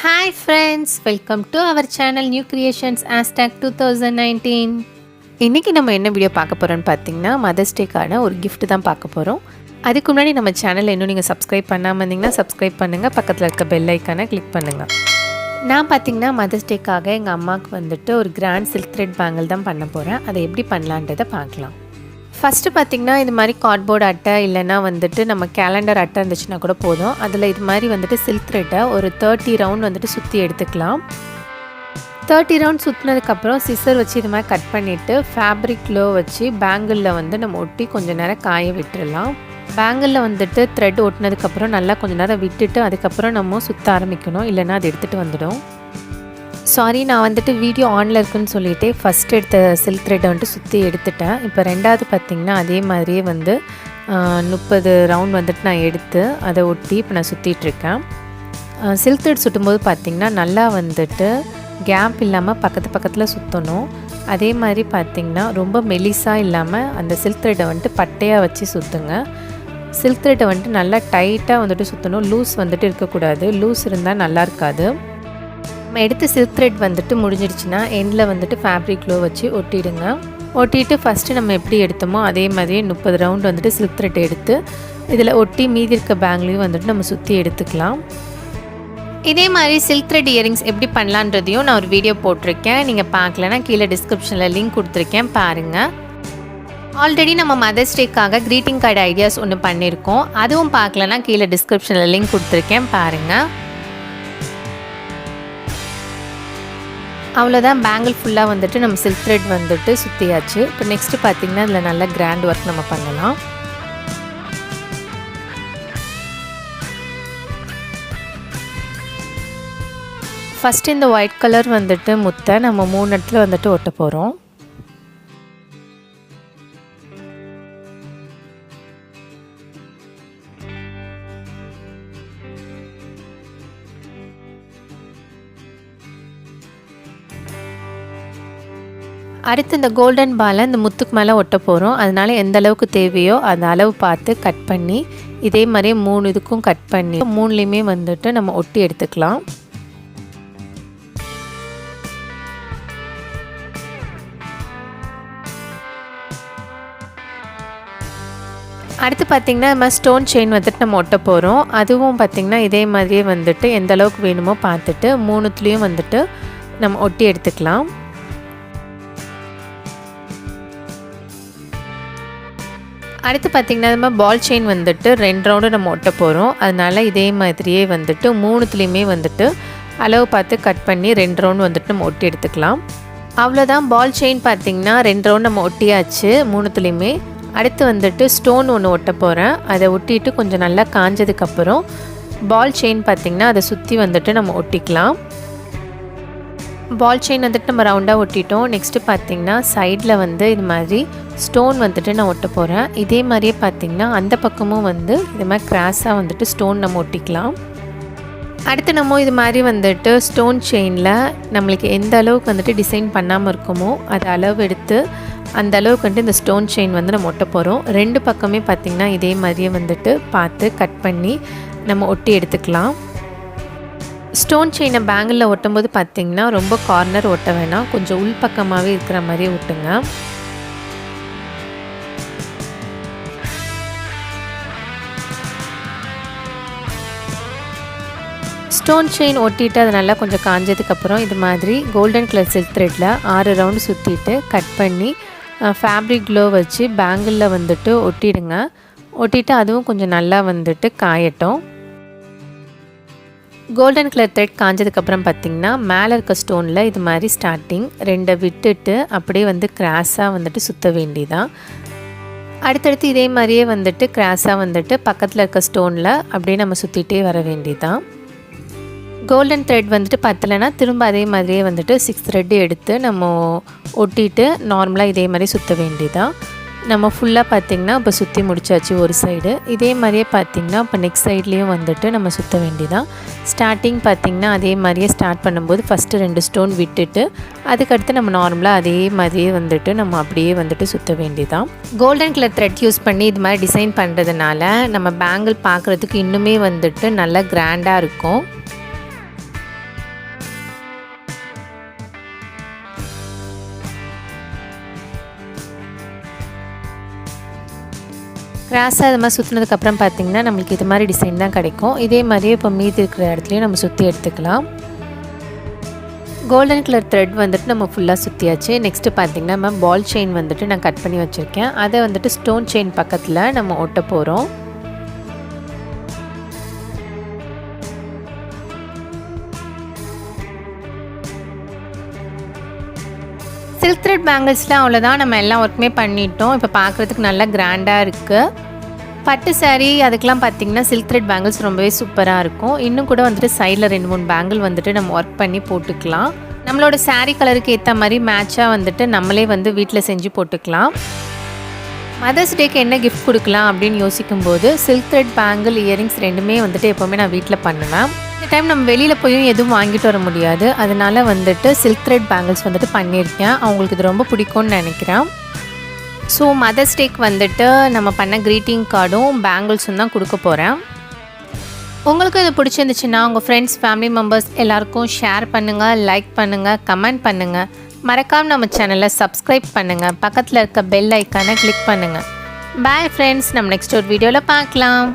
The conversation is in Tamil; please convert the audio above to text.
Hi friends, welcome to our channel New Creations #2019. இன்னைக்கு நம்ம என்ன வீடியோ பார்க்க போறோம்னு பாத்தீங்கன்னா மதர்ஸ் டேக்கான ஒரு gift தான் பார்க்க போறோம். அதுக்கு முன்னாடி நம்ம சேனலை இன்னும் நீங்க subscribe பண்ணாம இருந்தீங்கன்னா subscribe பண்ணுங்க, பக்கத்துல இருக்க bell icon-ஐ click பண்ணுங்க. நான் பாத்தீங்கன்னா மதர்ஸ் டேக்காக எங்க அம்மாக்கு வந்துட்டு ஒரு grand silk thread bangle தான் பண்ண போறேன். அதை எப்படி பண்ணலாம்ன்றதை பார்க்கலாம். ஃபஸ்ட்டு பார்த்திங்கன்னா இது மாதிரி கார்ட்போர்ட் அட்டை இல்லைனா வந்துட்டு நம்ம கேலண்டர் அட்டை இருந்துச்சுன்னா கூட போதும். அதில் இது மாதிரி வந்துட்டு சில்க் த்ரெட்டை ஒரு 30 ரவுண்ட் வந்துட்டு சுற்றி எடுத்துக்கலாம். 30 ரவுண்ட் சுற்றினதுக்கப்புறம் சிசர் வச்சு இது மாதிரி கட் பண்ணிவிட்டு ஃபேப்ரிக் க்ளோ வச்சு பேங்கிளில் வந்து நம்ம ஒட்டி கொஞ்சம் நேரம் காய விட்டுடலாம். பேங்கிளில் வந்துட்டு த்ரெட் ஒட்டினதுக்கப்புறம் நல்லா கொஞ்சம் நேரம் விட்டுட்டு அதுக்கப்புறம் நம்ம சுற்ற ஆரம்பிக்கணும், இல்லைனா அது எடுத்துகிட்டு வந்துடும். சாரி, நான் வந்துட்டு வீடியோ ஆனில் இருக்குன்னு சொல்லிவிட்டு ஃபஸ்ட் எடுத்த சில்க் த்ரெட்டை வந்துட்டு சுற்றி எடுத்துட்டேன். இப்போ ரெண்டாவது பார்த்திங்கன்னா அதே மாதிரியே வந்து 30 ரவுண்ட் வந்துட்டு நான் எடுத்து அதை ஒட்டி இப்போ நான் சுற்றிட்டுருக்கேன். சில்க் த்ரெட் சுற்றும்போது பார்த்திங்கன்னா நல்லா வந்துட்டு கேப் இல்லாமல் பக்கத்தில் சுற்றணும். அதே மாதிரி பார்த்திங்கன்னா ரொம்ப மெலிசாக இல்லாமல் அந்த சில்க் த்ரெட்டை வந்துட்டு பட்டையாக வச்சு சுற்றுங்க. சில்க் த்ரெட்டை வந்துட்டு நல்லா டைட்டாக வந்துட்டு சுற்றணும், லூஸ் வந்துட்டு இருக்கக்கூடாது. லூஸ் இருந்தால் நல்லா இருக்காது. நம்ம எடுத்து சில்க் த்ரெட் வந்துட்டு முடிஞ்சிடுச்சுன்னா எண்டில் வந்துட்டு ஃபேப்ரிக் க்ளோ வச்சு ஒட்டிடுங்க. ஒட்டிட்டு ஃபஸ்ட்டு நம்ம எப்படி எடுத்தோமோ அதே மாதிரியே 30 ரவுண்ட் வந்துட்டு சில்க் த்ரெட் எடுத்து இதில் ஒட்டி மீதி இருக்க பேங்க்லையும் வந்துட்டு நம்ம சுற்றி எடுத்துக்கலாம். இதே மாதிரி சில்க் த்ரெட் இயரிங்ஸ் எப்படி பண்ணலான்றதையும் நான் ஒரு வீடியோ போட்டிருக்கேன். நீங்கள் பார்க்கலன்னா கீழே டிஸ்கிரிப்ஷனில் லிங்க் கொடுத்துருக்கேன், பாருங்கள். ஆல்ரெடி நம்ம மதர்ஸ் டேக்காக க்ரீட்டிங் கார்டு ஐடியாஸ் ஒன்று பண்ணியிருக்கோம், அதுவும் பார்க்கலன்னா கீழே டிஸ்கிரிப்ஷனில் லிங்க் கொடுத்துருக்கேன், பாருங்கள். அவ்வளோதான், பேங்கிள் ஃபுல்லாக வந்துட்டு நம்ம சில்க் த்ரெட் வந்துட்டு சுற்றியாச்சு. இப்போ நெக்ஸ்ட்டு பார்த்திங்கன்னா இதில் நல்ல கிராண்ட் ஒர்க் நம்ம பண்ணலாம். ஃபஸ்ட்டு இந்த ஒயிட் கலர் வந்துட்டு முத்தை நம்ம 3 இடத்துல வந்துட்டு ஒட்ட போகிறோம். அடுத்து இந்த கோல்டன் பாலை இந்த முத்துக்கு மேலே ஒட்ட போகிறோம். அதனால் எந்த அளவுக்கு தேவையோ அந்த அளவு பார்த்து கட் பண்ணி இதே மாதிரியே 3 இதுக்கும் கட் பண்ணி 3லேயுமே வந்துட்டு நம்ம ஒட்டி எடுத்துக்கலாம். அடுத்து பார்த்திங்கன்னா நம்ம ஸ்டோன் செயின் வந்துட்டு நம்ம ஒட்ட போகிறோம். அதுவும் பார்த்திங்கன்னா இதே மாதிரியே வந்துட்டு எந்த அளவுக்கு வேணுமோ பார்த்துட்டு 3த்துலேயும் வந்துட்டு நம்ம ஒட்டி எடுத்துக்கலாம். அடுத்து பார்த்திங்கன்னா நம்ம பால் செயின் வந்துட்டு 2 ரவுண்டு நம்ம ஒட்ட போகிறோம். அதனால் இதே மாதிரியே வந்துட்டு 3த்துலேயுமே வந்துட்டு அளவு பார்த்து கட் பண்ணி 2 ரவுண்டு வந்துட்டு நம்ம ஒட்டி எடுத்துக்கலாம். அவ்வளோதான், பால் செயின் பார்த்திங்கன்னா 2 ரவுண்டு நம்ம ஒட்டியாச்சு 3த்துலேயுமே. அடுத்து வந்துட்டு ஸ்டோன் ஒன்று ஒட்ட போகிறேன். அதை ஒட்டிட்டு கொஞ்சம் நல்லா காஞ்சதுக்கப்புறம் பால் செயின் பார்த்திங்கன்னா அதை சுற்றி வந்துட்டு நம்ம ஒட்டிக்கலாம். பால் செயின் வந்துட்டு நம்ம ரவுண்டாக ஒட்டிட்டோம். நெக்ஸ்ட்டு பார்த்திங்கன்னா சைடில் வந்து இது மாதிரி ஸ்டோன் வந்துட்டு நான் ஒட்ட போகிறேன். இதே மாதிரியே பார்த்திங்கன்னா அந்த பக்கமும் வந்து இது மாதிரி கிராஸாக வந்துட்டு ஸ்டோன் நம்ம ஒட்டிக்கலாம். அடுத்து நம்ம இது மாதிரி வந்துட்டு ஸ்டோன் செயினில் நம்மளுக்கு எந்த அளவுக்கு வந்துட்டு டிசைன் பண்ணாமல் இருக்குமோ அது அளவு எடுத்து அந்த அளவுக்கு வந்துட்டு இந்த ஸ்டோன் செயின் வந்து நம்ம ஒட்ட போகிறோம். 2 பக்கமே பார்த்திங்கன்னா இதே மாதிரியே வந்துட்டு பார்த்து கட் பண்ணி நம்ம ஒட்டி எடுத்துக்கலாம். ஸ்டோன் செயினை பேங்கிளில் ஒட்டும்போது பார்த்திங்கன்னா ரொம்ப கார்னர் ஒட்ட வேணாம், கொஞ்சம் உள் பக்கமாகவே இருக்கிற மாதிரியே ஒட்டுங்க. ஸ்டோன் செயின் ஒட்டிட்டு அது நல்லா கொஞ்சம் காஞ்சதுக்கப்புறம் இது மாதிரி கோல்டன் கலர் சில்க் த்ரெட்டில் 6 ரவுண்டு சுற்றிட்டு கட் பண்ணி ஃபேப்ரிக் க்ளோ வச்சு பேங்கிளில் வந்துட்டு ஒட்டிடுங்க. ஒட்டிட்டு அதுவும் கொஞ்சம் நல்லா வந்துட்டு காயட்டும். கோல்டன் கலர் த்ரெட் காஞ்சதுக்கப்புறம் பார்த்திங்கன்னா மேலே இருக்க ஸ்டோனில் இது மாதிரி ஸ்டார்டிங் 2 விட்டுட்டு அப்படியே வந்து கிராஸாக வந்துட்டு சுற்ற வேண்டியதான். அடுத்தடுத்து இதே மாதிரியே வந்துட்டு கிராஸாக வந்துட்டு பக்கத்தில் இருக்க ஸ்டோனில் அப்படியே நம்ம சுற்றிட்டே வர வேண்டியதான். கோல்டன் த்ரெட் வந்துட்டு பத்தலைன்னா திரும்ப அதே மாதிரியே வந்துட்டு 6 த்ரெட் எடுத்து நம்ம ஒட்டிட்டு நார்மலாக இதே மாதிரி சுற்ற வேண்டியதான். நம்ம ஃபுல்லாக பார்த்திங்கன்னா இப்போ சுற்றி முடிச்சாச்சு ஒரு சைடு. இதே மாதிரியே பார்த்திங்கன்னா இப்போ நெக்ஸ்ட் சைட்லேயும் வந்துட்டு நம்ம சுற்ற வேண்டியதான். ஸ்டார்டிங் பார்த்திங்கன்னா அதே மாதிரியே ஸ்டார்ட் பண்ணும்போது ஃபஸ்ட்டு 2 ஸ்டோன் விட்டுட்டு அதுக்கடுத்து நம்ம நார்மலாக அதே மாதிரியே வந்துட்டு நம்ம அப்படியே வந்துட்டு சுற்ற வேண்டியதான். கோல்டன் கலர் த்ரெட் யூஸ் பண்ணி இது மாதிரி டிசைன் பண்ணுறதுனால நம்ம பேங்கிள் பார்க்குறதுக்கு இன்னுமே வந்துட்டு நல்லா கிராண்டாக இருக்கும். கிராஸாக இது மாதிரி சுற்றினதுக்கப்புறம் பார்த்திங்கன்னா நம்மளுக்கு இது மாதிரி டிசைன் தான் கிடைக்கும். இதே மாதிரியே இப்போ மீதி இருக்கிற இடத்துலையும் நம்ம சுற்றி எடுத்துக்கலாம். கோல்டன் கலர் த்ரெட் வந்துட்டு நம்ம ஃபுல்லாக சுற்றியாச்சு. நெக்ஸ்ட்டு பார்த்திங்கன்னா நம்ம பால் செயின் வந்துட்டு நான் கட் பண்ணி வச்சுருக்கேன். அதை வந்துட்டு ஸ்டோன் செயின் பக்கத்தில் நம்ம ஒட்ட போகிறோம். சில்க் த்ரெட் பேங்கிள்ஸில் அவ்வளோதான், நம்ம எல்லா ஒர்க்குமே பண்ணிட்டோம். இப்போ பார்க்குறதுக்கு நல்லா கிராண்டாக இருக்குது. பட்டு சாரீ அதுக்கெலாம் பார்த்திங்கன்னா சில்க் த்ரெட் பேங்கிள்ஸ் ரொம்பவே சூப்பராக இருக்கும். இன்னும் கூட வந்துட்டு சைடில் 2-3 பேங்கிள் வந்துட்டு நம்ம ஒர்க் பண்ணி போட்டுக்கலாம். நம்மளோட சாரீ கலருக்கு ஏற்ற மாதிரி மேட்சாக வந்துட்டு நம்மளே வந்து வீட்டில் செஞ்சு போட்டுக்கலாம். மதர்ஸ் டேக்கு என்ன கிஃப்ட் கொடுக்கலாம் அப்படின்னு யோசிக்கும்போது சில்க் த்ரெட் பேங்கிள், இயரிங்ஸ் ரெண்டுமே வந்துட்டு எப்போவுமே நான் வீட்டில் பண்ணுவேன். இந்த டைம் நம்ம வெளியில் போயும் எதுவும் வாங்கிட்டு வர முடியாது. அதனால் வந்துட்டு சில்க் த்ரெட் பேங்கிள்ஸ் வந்துட்டு பண்ணியிருக்கேன். அவங்களுக்கு இது ரொம்ப பிடிக்கும்னு நினைக்கிறேன். ஸோ மதர்ஸ் டேக்கு வந்துட்டு நம்ம பண்ண க்ரீட்டிங் கார்டும் பேங்கிள்ஸும் தான் கொடுக்க போகிறேன். உங்களுக்கு இது பிடிச்சிருந்துச்சுன்னா உங்கள் ஃப்ரெண்ட்ஸ், ஃபேமிலி மெம்பர்ஸ் எல்லாருக்கும் ஷேர் பண்ணுங்கள், லைக் பண்ணுங்கள், கமெண்ட் பண்ணுங்கள். மறக்காமல் நம்ம சேனலை சப்ஸ்கிரைப் பண்ணுங்கள். பக்கத்தில் இருக்க பெல் ஐக்கானை கிளிக் பண்ணுங்கள். பாய் ஃப்ரெண்ட்ஸ், நம்ம நெக்ஸ்ட் ஒரு வீடியோவில் பார்க்கலாம்.